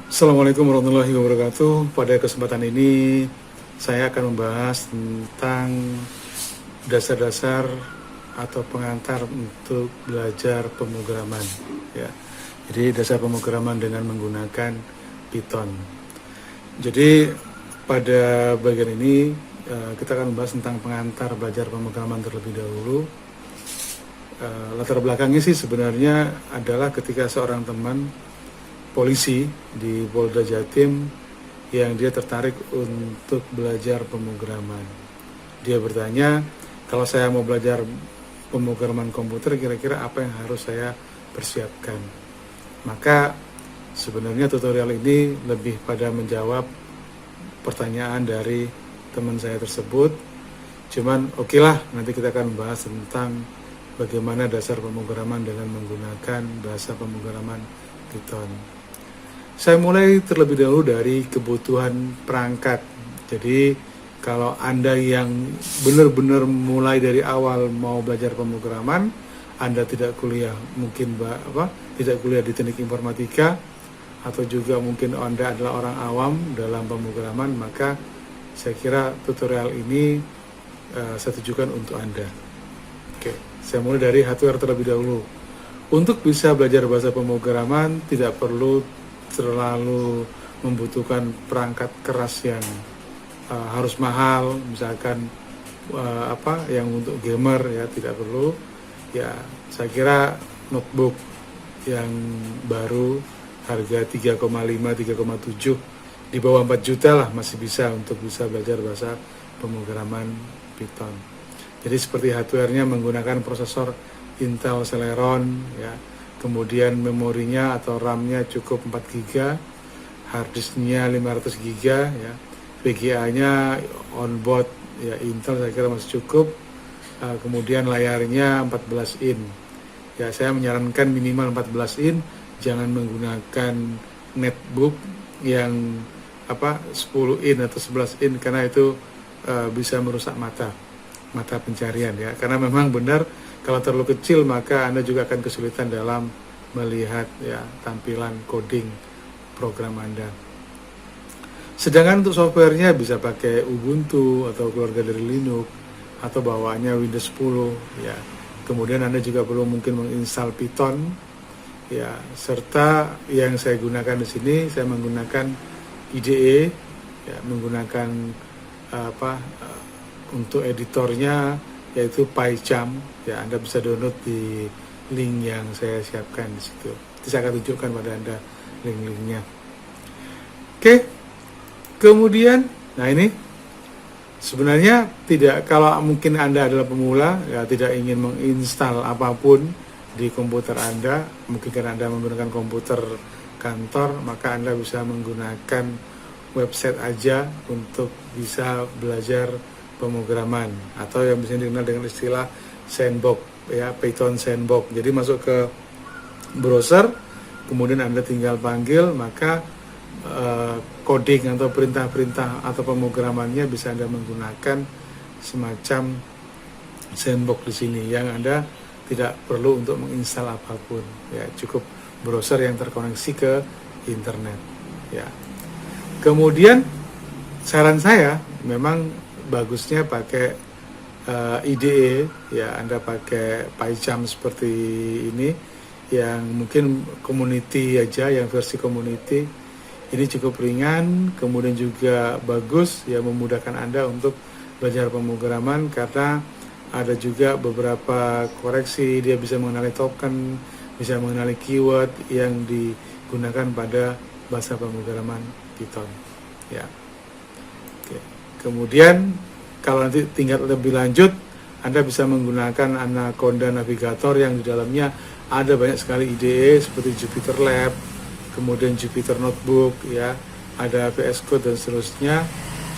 Assalamualaikum warahmatullahi wabarakatuh. Pada kesempatan ini saya akan membahas tentang dasar-dasar atau pengantar untuk belajar pemrograman. Ya, jadi dasar pemrograman dengan menggunakan Python. Jadi pada bagian ini kita akan membahas tentang pengantar belajar pemrograman terlebih dahulu. Latar belakangnya sih sebenarnya adalah ketika seorang teman polisi di Polda Jatim yang dia tertarik untuk belajar pemrograman. Dia bertanya, kalau saya mau belajar pemrograman komputer, kira-kira apa yang harus saya persiapkan? Maka sebenarnya tutorial ini lebih pada menjawab pertanyaan dari teman saya tersebut. Cuman oke lah, nanti kita akan bahas tentang bagaimana dasar pemrograman dengan menggunakan bahasa pemrograman Python. Saya mulai terlebih dahulu dari kebutuhan perangkat. Jadi kalau Anda yang benar-benar mulai dari awal mau belajar pemrograman, Anda tidak kuliah tidak kuliah di teknik informatika, atau juga mungkin Anda adalah orang awam dalam pemrograman, maka saya kira tutorial ini saya tujukan untuk Anda. Oke, saya mulai dari hardware terlebih dahulu. Untuk bisa belajar bahasa pemrograman tidak perlu terlalu membutuhkan perangkat keras yang harus mahal, misalkan yang untuk gamer ya tidak perlu. Ya, saya kira notebook yang baru harga 3,5 3,7 di bawah 4 juta lah masih bisa untuk bisa belajar bahasa pemrograman Python. Jadi seperti hardware-nya menggunakan prosesor Intel Celeron ya. Kemudian memorinya atau RAM-nya cukup 4 GB, hard disk-nya 500 GB ya. VGA-nya onboard ya Intel saya kira masih cukup. Kemudian layarnya 14 in. Ya, saya menyarankan minimal 14 in, jangan menggunakan netbook yang 10 in atau 11 in karena itu bisa merusak mata pencarian ya. Karena memang benar kalau terlalu kecil maka Anda juga akan kesulitan dalam melihat ya tampilan coding program Anda. Sedangkan untuk softwarenya bisa pakai Ubuntu atau keluarga dari Linux atau bawaannya Windows 10 ya. Kemudian Anda juga perlu mungkin menginstal Python ya, serta yang saya gunakan di sini saya menggunakan IDE ya, menggunakan untuk editornya yaitu PyCharm ya. Anda bisa download di link yang saya siapkan di situ. Nanti saya akan tunjukkan pada Anda link-linknya. Oke. Kemudian, nah ini sebenarnya tidak, kalau mungkin Anda adalah pemula ya tidak ingin menginstal apapun di komputer Anda, mungkin karena Anda menggunakan komputer kantor, maka Anda bisa menggunakan website aja untuk bisa belajar pemrograman atau yang bisa dikenal dengan istilah sandbox ya, Python sandbox. Jadi masuk ke browser, kemudian Anda tinggal panggil, maka coding atau perintah-perintah atau pemrogramannya bisa Anda menggunakan semacam sandbox di sini yang Anda tidak perlu untuk menginstal apapun ya, cukup browser yang terkoneksi ke internet ya. Kemudian saran saya memang bagusnya pakai IDE ya. Anda pakai PyCharm seperti ini yang mungkin community aja, yang versi community ini cukup ringan, kemudian juga bagus ya, memudahkan Anda untuk belajar pemrograman karena ada juga beberapa koreksi, dia bisa mengenali token, bisa mengenali keyword yang digunakan pada bahasa pemrograman Python ya. Kemudian kalau nanti tingkat lebih lanjut, Anda bisa menggunakan Anaconda Navigator yang di dalamnya ada banyak sekali IDE seperti Jupyter Lab, kemudian Jupyter Notebook ya, ada VS Code dan seterusnya.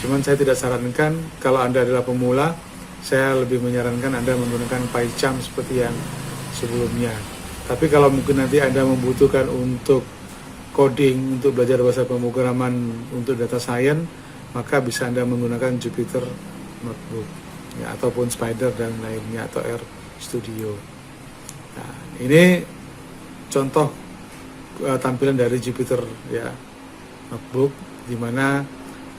Cuman saya tidak sarankan, kalau Anda adalah pemula, saya lebih menyarankan Anda menggunakan PyCharm seperti yang sebelumnya. Tapi kalau mungkin nanti Anda membutuhkan untuk coding, untuk belajar bahasa pemrograman, untuk data science, maka bisa Anda menggunakan Jupyter Notebook ya, ataupun Spider dan lainnya, atau R Studio. Nah, ini contoh tampilan dari Jupyter ya. notebook, di mana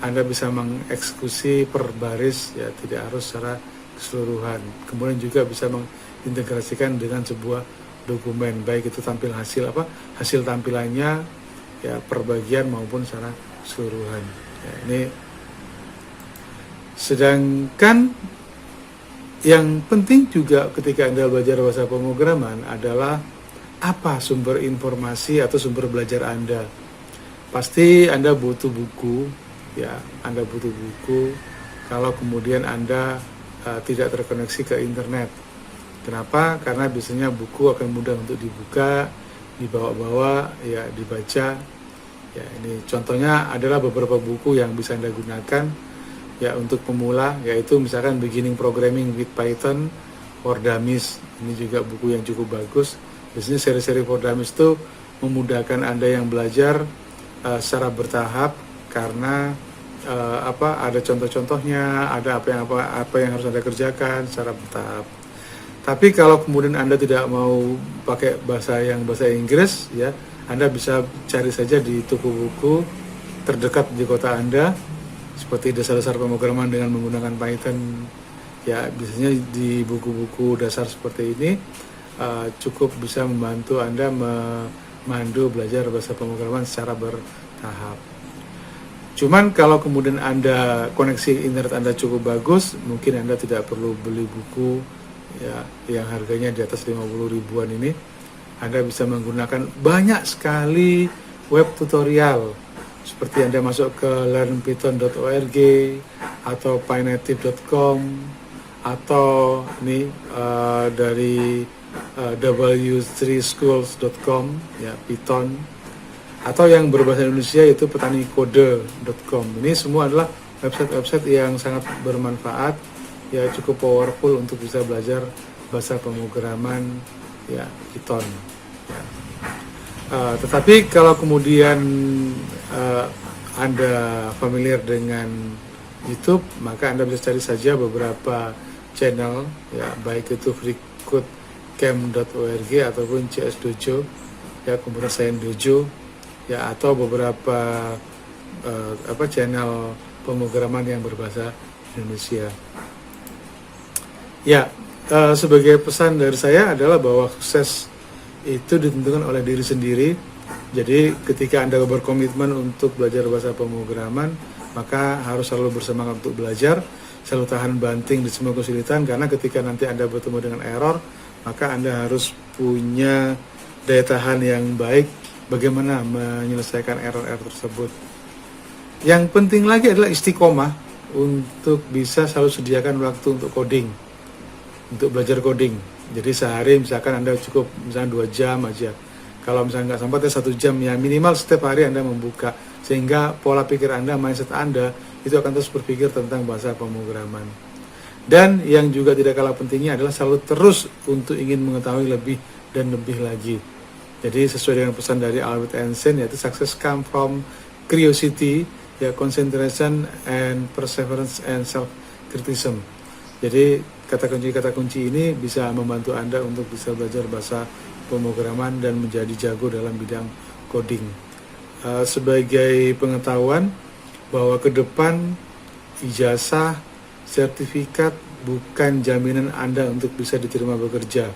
Anda bisa mengeksekusi per baris, ya tidak harus secara keseluruhan. Kemudian juga bisa mengintegrasikan dengan sebuah dokumen, baik itu hasil tampilannya ya per bagian maupun secara keseluruhan. Ya, ini sedangkan yang penting juga ketika Anda belajar bahasa pemrograman adalah apa sumber informasi atau sumber belajar Anda. Pasti Anda butuh buku, ya, Anda butuh buku kalau kemudian Anda tidak terkoneksi ke internet. Kenapa? Karena biasanya buku akan mudah untuk dibuka, dibawa-bawa, ya, dibaca. Ya, ini contohnya adalah beberapa buku yang bisa Anda gunakan ya untuk pemula, yaitu misalkan Beginning Programming with Python for Dummies. Ini juga buku yang cukup bagus. Biasanya seri-seri for Dummies itu memudahkan Anda yang belajar secara bertahap, karena ada contoh-contohnya, ada apa yang harus Anda kerjakan secara bertahap. Tapi kalau kemudian Anda tidak mau pakai bahasa Inggris, ya, Anda bisa cari saja di toko buku terdekat di kota Anda, seperti dasar-dasar pemrograman dengan menggunakan Python. Ya, biasanya di buku-buku dasar seperti ini cukup bisa membantu Anda memandu belajar bahasa pemrograman secara bertahap. Cuman kalau kemudian Anda koneksi internet Anda cukup bagus, mungkin Anda tidak perlu beli buku ya yang harganya di atas 50 ribuan ini. Anda bisa menggunakan banyak sekali web tutorial, seperti Anda masuk ke learnpython.org atau pynative.com atau ini dari w3schools.com, ya, Python, atau yang berbahasa Indonesia yaitu petanikode.com. Ini semua adalah website-website yang sangat bermanfaat, ya, cukup powerful untuk bisa belajar bahasa pemrograman, ya, Python. Ya. Tetapi kalau kemudian Anda familiar dengan YouTube, maka Anda bisa cari saja beberapa channel, ya, baik itu freecodecamp.org ataupun CS Dojo, ya, Computer Science Dojo, ya, atau beberapa channel pemrograman yang berbahasa Indonesia. Ya, sebagai pesan dari saya adalah bahwa sukses itu ditentukan oleh diri sendiri. Jadi ketika Anda berkomitmen untuk belajar bahasa pemrograman, maka harus selalu bersemangat untuk belajar, selalu tahan banting di semua kesulitan, karena ketika nanti Anda bertemu dengan error, maka Anda harus punya daya tahan yang baik bagaimana menyelesaikan error-error tersebut. Yang penting lagi adalah istiqomah untuk bisa selalu sediakan waktu untuk coding, untuk belajar coding. Jadi sehari misalkan Anda cukup misalnya 2 jam aja. Kalau misalnya nggak sampai 1 jam, ya minimal setiap hari Anda membuka, sehingga pola pikir Anda, mindset Anda itu akan terus berpikir tentang bahasa pemrograman. Dan yang juga tidak kalah pentingnya adalah selalu terus untuk ingin mengetahui lebih dan lebih lagi. Jadi sesuai dengan pesan dari Albert Einstein, yaitu success come from curiosity, ya, concentration and perseverance and self-criticism. Jadi kata kunci ini bisa membantu Anda untuk bisa belajar bahasa pemrograman dan menjadi jago dalam bidang coding. Sebagai pengetahuan bahwa ke depan ijazah, sertifikat bukan jaminan Anda untuk bisa diterima bekerja.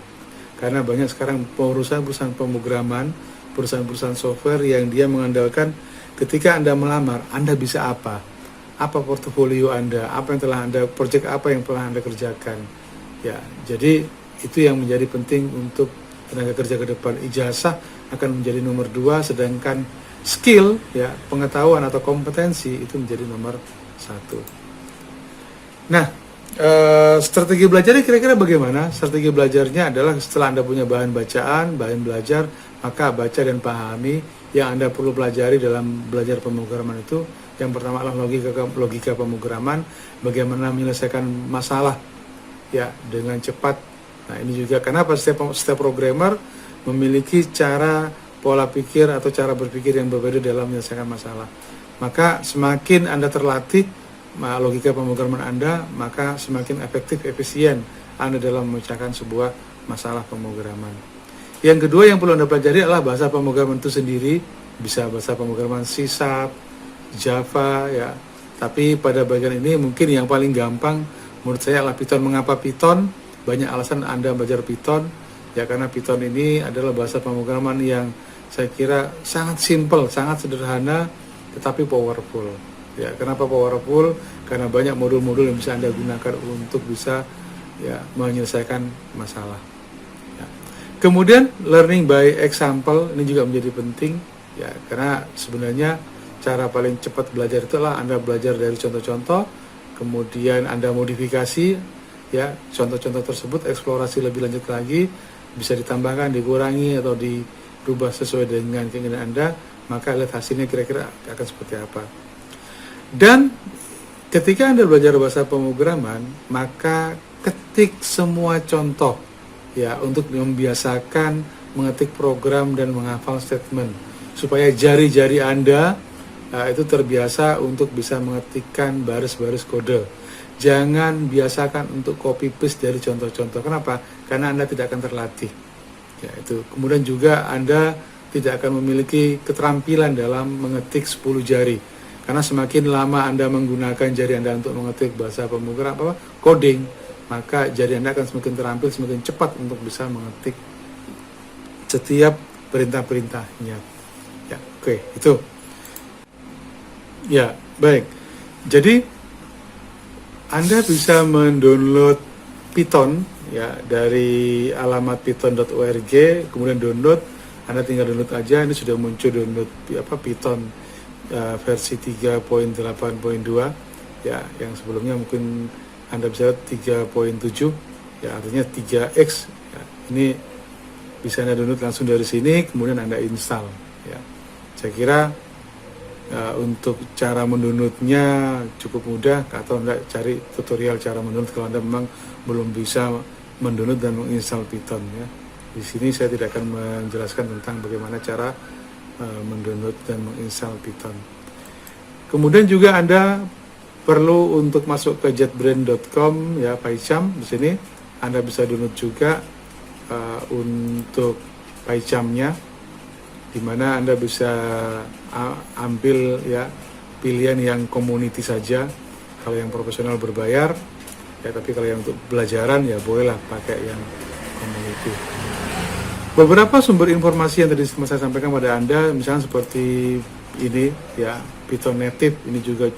Karena banyak sekarang perusahaan-perusahaan pemrograman, perusahaan-perusahaan software yang dia mengandalkan ketika Anda melamar, Anda bisa apa portofolio Anda, apa yang telah Anda, proyek apa yang telah Anda kerjakan. Ya, jadi itu yang menjadi penting untuk tenaga kerja ke depan. Ijazah akan menjadi nomor 2, sedangkan skill, ya, pengetahuan atau kompetensi itu menjadi nomor 1. Nah, strategi belajarnya kira-kira bagaimana? Strategi belajarnya adalah setelah Anda punya bahan bacaan, bahan belajar, maka baca dan pahami yang Anda perlu pelajari dalam belajar pemrograman itu. Yang pertama adalah logika pemrograman, bagaimana menyelesaikan masalah, ya, dengan cepat. Nah, ini juga kenapa setiap programmer memiliki cara pola pikir atau cara berpikir yang berbeda dalam menyelesaikan masalah. Maka semakin Anda terlatih logika pemrograman Anda, maka semakin efektif, efisien Anda dalam memecahkan sebuah masalah pemrograman. Yang kedua yang perlu Anda pelajari adalah bahasa pemrograman itu sendiri. Bisa bahasa pemrograman C#, Java ya. Tapi pada bagian ini mungkin yang paling gampang menurut saya adalah Python. Mengapa Python? Banyak alasan Anda belajar Python ya, karena Python ini adalah bahasa pemrograman yang saya kira sangat simple, sangat sederhana, tetapi powerful. Ya, kenapa powerful? Karena banyak modul-modul yang bisa Anda gunakan untuk bisa ya menyelesaikan masalah. Ya. Kemudian learning by example ini juga menjadi penting ya, karena sebenarnya cara paling cepat belajar itu adalah Anda belajar dari contoh-contoh, kemudian Anda modifikasi ya contoh-contoh tersebut, eksplorasi lebih lanjut lagi, bisa ditambahkan, dikurangi atau dirubah sesuai dengan keinginan Anda, maka lihat hasilnya kira-kira akan seperti apa. Dan ketika Anda belajar bahasa pemrograman, maka ketik semua contoh ya untuk membiasakan mengetik program dan menghafal statement supaya jari-jari Anda itu terbiasa untuk bisa mengetikkan baris-baris kode. Jangan biasakan untuk copy paste dari contoh-contoh. Kenapa? Karena Anda tidak akan terlatih. Ya, itu. Kemudian juga Anda tidak akan memiliki keterampilan dalam mengetik 10 jari. Karena semakin lama Anda menggunakan jari Anda untuk mengetik bahasa pemrograman coding, maka jari Anda akan semakin terampil, semakin cepat untuk bisa mengetik setiap perintah-perintahnya. Ya, oke, itu. Ya, baik. Jadi Anda bisa mendownload Python ya dari alamat python.org, kemudian download. Anda tinggal download aja. Ini sudah muncul download Python versi 3.8.2 ya, yang sebelumnya mungkin Anda bisa lihat 3.7 ya, artinya 3x ya. Ini bisa Anda download langsung dari sini, kemudian Anda install ya. Saya kira untuk cara mendownloadnya cukup mudah, atau Anda cari tutorial cara mendownload kalau Anda memang belum bisa mendownload dan menginstal Python ya. Di sini saya tidak akan menjelaskan tentang bagaimana cara mendownload dan menginstal Python. Kemudian juga Anda perlu untuk masuk ke jetbrains.com ya, PyCharm. Di sini Anda bisa download juga untuk PyCharm-nya, di mana Anda bisa ambil ya pilihan yang community saja. Kalau yang profesional berbayar ya, tapi kalau yang untuk belajaran ya bolehlah pakai yang community. Beberapa sumber informasi yang tadi saya sampaikan pada Anda, misalnya seperti ini ya, Python Native ini juga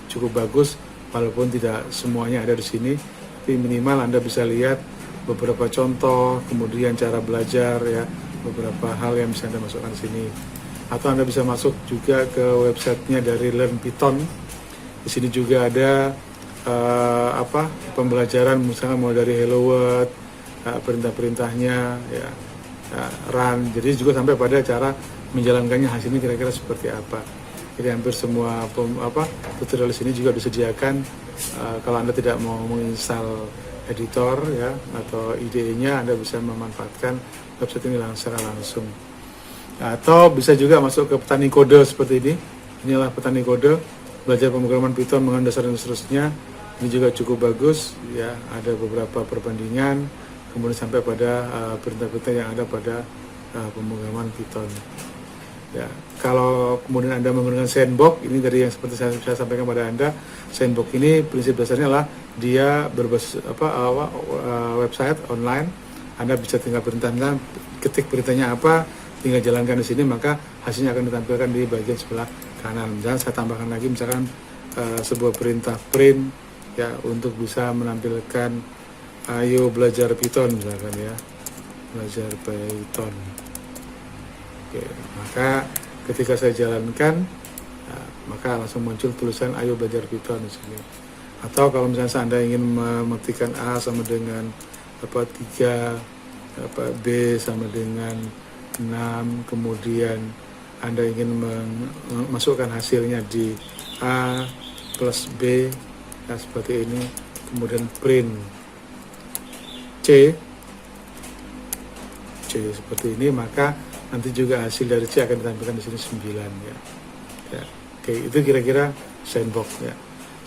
cukup bagus, walaupun tidak semuanya ada di sini, tapi minimal Anda bisa lihat beberapa contoh, kemudian cara belajar ya, beberapa hal yang bisa Anda masukkan di sini. Atau Anda bisa masuk juga ke websitenya dari Learn Python. Di sini juga ada pembelajaran, misalnya mulai dari Hello World, perintah-perintahnya ya, run. Jadi juga sampai pada cara menjalankannya, hasilnya kira-kira seperti apa. Jadi hampir semua tutorial di sini juga disediakan. Kalau Anda tidak mau menginstal editor ya atau IDE-nya, Anda bisa memanfaatkan website ini secara langsung. Atau bisa juga masuk ke petani kode seperti ini. Inilah petani kode, belajar pemrograman Python dengan dasar dan seterusnya. Ini juga cukup bagus ya, ada beberapa perbandingan, kemudian sampai pada perintah-perintah yang ada pada pemrograman Python. Ya, kalau kemudian Anda menggunakan Sandbox, ini dari yang seperti saya sampaikan pada Anda, Sandbox ini prinsip dasarnya adalah dia berbasis website online. Anda bisa tinggal perintahkan, ketik perintahnya apa, tinggal jalankan di sini, maka hasilnya akan ditampilkan di bagian sebelah kanan. Dan saya tambahkan lagi misalkan sebuah perintah print ya, untuk bisa menampilkan ayo belajar Python misalkan ya, belajar Python. Oke, maka ketika saya jalankan, maka langsung muncul tulisan ayo belajar Python di sini. Atau kalau misalnya Anda ingin mengetikkan A sama dengan 3, B sama dengan 6, kemudian Anda ingin memasukkan hasilnya di A plus B, nah seperti ini, kemudian print C seperti ini, maka nanti juga hasil dari C akan ditampilkan di sini 9 ya. Oke, itu kira-kira Sandbox ya.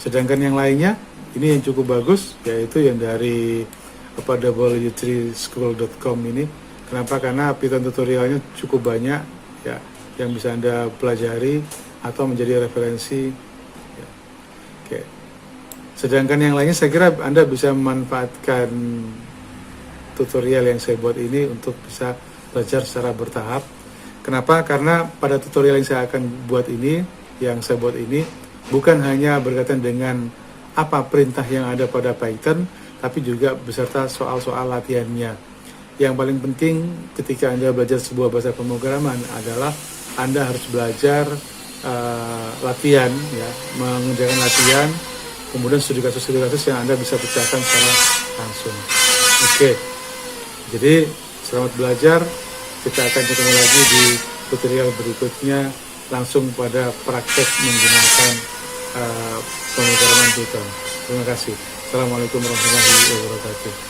Sedangkan yang lainnya ini yang cukup bagus, yaitu yang dari w3school.com ini. Kenapa? Karena Python tutorialnya cukup banyak ya, yang bisa Anda pelajari. atau menjadi referensi. Ya. Oke. Sedangkan yang lainnya saya kira Anda bisa memanfaatkan tutorial yang saya buat ini untuk bisa belajar secara bertahap. Kenapa? Karena pada tutorial yang saya akan buat ini, yang saya buat ini, bukan hanya berkaitan dengan apa perintah yang ada pada Python, tapi juga beserta soal-soal latihannya. Yang paling penting ketika Anda belajar sebuah bahasa pemrograman adalah Anda harus belajar latihan, ya, mengerjakan latihan, kemudian studi kasus yang Anda bisa pecahkan secara langsung. Oke, jadi selamat belajar. Kita akan ketemu lagi di tutorial berikutnya langsung pada praktek menggunakan pemrograman Python. Terima kasih. Assalamualaikum warahmatullahi wabarakatuh.